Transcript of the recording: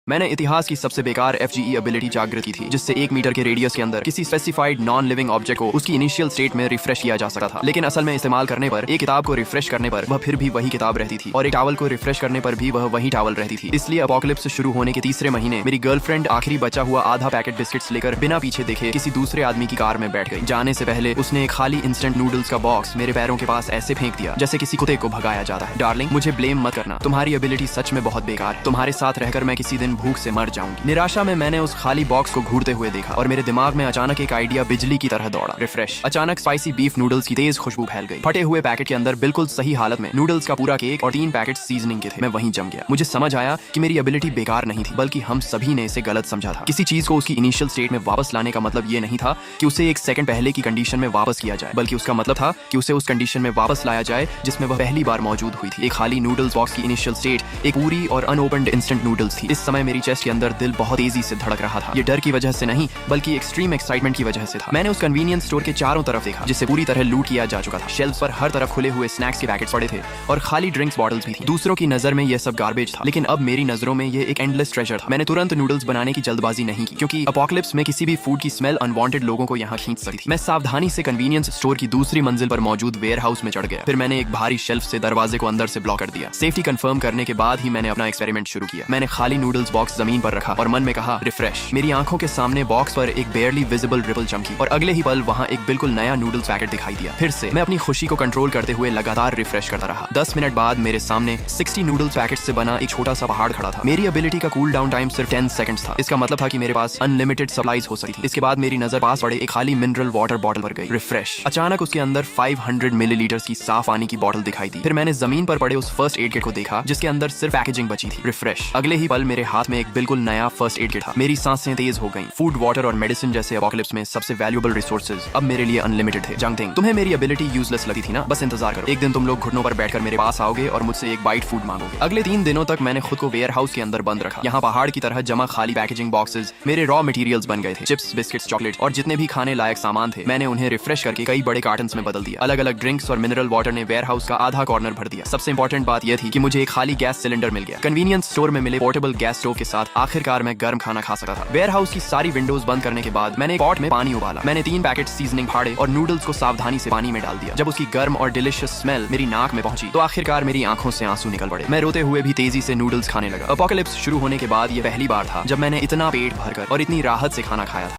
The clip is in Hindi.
मैंने इतिहास की सबसे बेकार FGE एबिलिटी जागृत की थी, जिससे 1 मीटर के रेडियस के अंदर किसी स्पेसिफाइड नॉन लिविंग ऑब्जेक्ट को उसकी इनिशियल स्टेट में रिफ्रेश किया जा सकता था। लेकिन असल में इस्तेमाल करने पर एक किताब को रिफ्रेश करने पर वह फिर भी वही किताब रहती थी, और एक टॉवल को रिफ्रेश करने पर भी वह वही टॉवल रहती थी। इसलिए अपोकलिप्स शुरू होने के तीसरे महीने मेरी गर्लफ्रेंड आखिरी बचा हुआ आधा पैकेट बिस्किट्स लेकर बिना पीछे देखे किसी दूसरे आदमी की कार में बैठ गई। जाने से पहले उसने एक खाली इंस्टेंट नूडल्स का बॉक्स मेरे पैरों के पास ऐसे फेंक दिया जैसे किसी कुत्ते को भगाया जाता है। डार्लिंग, मुझे ब्लेम मत करना, तुम्हारी एबिलिटी सच में बहुत बेकार है। तुम्हारे साथ रहकर मैं किसी दिन भूख से मर जाऊंगी। निराशा में मैंने उस खाली बॉक्स को घूरते हुए देखा और मेरे दिमाग में अचानक एक आइडिया बिजली की तरह दौड़ा। रिफ्रेश। अचानक स्पाइसी बीफ नूडल्स की तेज खुशबू फैल गई। फटे हुए पैकेट के अंदर बिल्कुल सही हालत में नूडल्स का पूरा केक और 3 पैकेट सीजनिंग के थे। मैं वहीं जम गया। मुझे समझ आया कि मेरी एबिलिटी बेकार नहीं थी, बल्कि हम सभी ने इसे गलत समझा था। किसी चीज को उसकी इनिशियल स्टेट में वापस लाने का मतलब ये नहीं था कि उसे 1 सेकंड पहले की कंडीशन में वापस किया जाए, बल्कि उसका मतलब था कि उसे उस कंडीशन में वापस लाया जाए जिसमें वह पहली बार मौजूद हुई थी। एक खाली नूडल्स बॉक्स की इनिशियल स्टेट एक पूरी और अनओपन्ड इंस्टेंट नूडल्स थी। इस समय मेरी चेस्ट के अंदर दिल बहुत तेजी से धड़क रहा था। ये डर की वजह से नहीं, बल्कि एक्सट्रीम एक्साइटमेंट की वजह से था। मैंने उस कन्वीनियंस स्टोर के चारों तरफ देखा, जिसे पूरी तरह लूट किया जा चुका था। शेल्फ्स पर हर तरफ खुले हुए स्नैक्स के पैकेट्स पड़े थे और खाली ड्रिंक्स बॉटल्स भी थी। दूसरों की नजर में यह सब गार्बेज था, लेकिन अब मेरी नजरों में यह एक एंडलेस ट्रेजर था। मैंने तुरंत नूडल्स बनाने की जल्दबाजी नहीं की, क्योंकि अपोकलिप्स में किसी भी फूड की स्मेल अनवांटेड लोगों को यहाँ खींच सकती थी। मैं सावधानी से कन्वीनियंस स्टोर की दूसरी मंजिल पर मौजूद वेयर हाउस में चढ़ गया। फिर मैंने एक भारी शेल्फ से दरवाजे को अंदर से ब्लॉक कर दिया। सेफ्टी कंफर्म करने के बाद ही मैंने अपना एक्सपेरिमेंट शुरू किया। मैंने खाली नूडल्स बॉक्स जमीन पर रखा और मन में कहा, रिफ्रेश। मेरी आंखों के सामने बॉक्स पर एक बेयरली विजिबल रिपल चमकी और अगले ही पल वहां एक बिल्कुल नया नूडल्स पैकेट दिखाई दिया। फिर से मैं अपनी खुशी को कंट्रोल करते हुए लगातार रिफ्रेश करता रहा। 10 मिनट बाद मेरे सामने 60 नूडल्स पैकेट से बना एक छोटा सा पहाड़ खड़ा था। मेरी एबिलिटी का कूल डाउन टाइम सिर्फ 10 सेकंड्स था। इसका मतलब था कि मेरे पास अनलिमिटेड सप्लाईज हो सकती थी। इसके बाद मेरी नजर पास पड़े एक खाली मिनरल वाटर बॉटल पर गई। रिफ्रेश। अचानक उसके अंदर 500 मिलीलीटर की साफ पानी की बॉटल दिखाई दी। फिर मैंने जमीन पर पड़े उस फर्स्ट एड किट को देखा, जिसके अंदर सिर्फ पैकेजिंग बची थी। रिफ्रेश। अगले ही पल मेरे हाथ में एक बिल्कुल नया फर्स्ट एड किट था। मेरी सांसें तेज हो गईं। फूड, वाटर और मेडिसिन जैसे अपोकलिप्स में सबसे वैल्यूएबल रिसोर्सेज अब मेरे लिए अनलिमिटेड थे। जंगथिंग, तुम्हें मेरी एबिलिटी यूजलेस लगी थी ना? बस इंतजार करो, एक दिन तुम लोग घुटनों पर बैठकर मेरे पास आओगे और मुझसे एक बाइट फूड मांगोगे। अगले 3 दिनों तक मैंने खुद को वेयर हाउस के अंदर बंद रखा। यहाँ पहाड़ की तरह जमा खाली पैकेजिंग बॉक्सेस मेरे रॉ मटेरियल्स बन गए थे। चिप्स, बिस्किट्स, चॉकलेट और जितने भी खाने लायक सामान थे, मैंने उन्हें रिफ्रेश करके कई बड़े कार्टन्स में बदल दिया। अलग अलग ड्रिंक्स और मिनरल वाटर ने वेयर हाउस का आधा कॉर्नर भर दिया। सबसे इंपॉर्टेंट बात यह थी कि मुझे एक खाली गैस सिलेंडर मिल गया। कन्वीनियंस स्टोर में मिले पोर्टेबल गैस स्टोव के साथ आखिरकार मैं गर्म खाना खा सकता था। वेयर हाउस की सारी विंडोज बंद करने के बाद मैंने एक पॉट में पानी उबाला। मैंने 3 पैकेट सीजनिंग फाड़े और नूडल्स को सावधानी से पानी में डाल दिया। जब उसकी गर्म और डिलिशियस स्मेल मेरी नाक में पहुंची, तो आखिरकार मेरी आंखों से आंसू निकल पड़े। मैं रोते हुए भी तेजी से नूडल्स खाने लगा। अपोकलिप्स शुरू होने के बाद यह पहली बार था जब मैंने इतना पेट भरकर और इतनी राहत से खाना खाया था।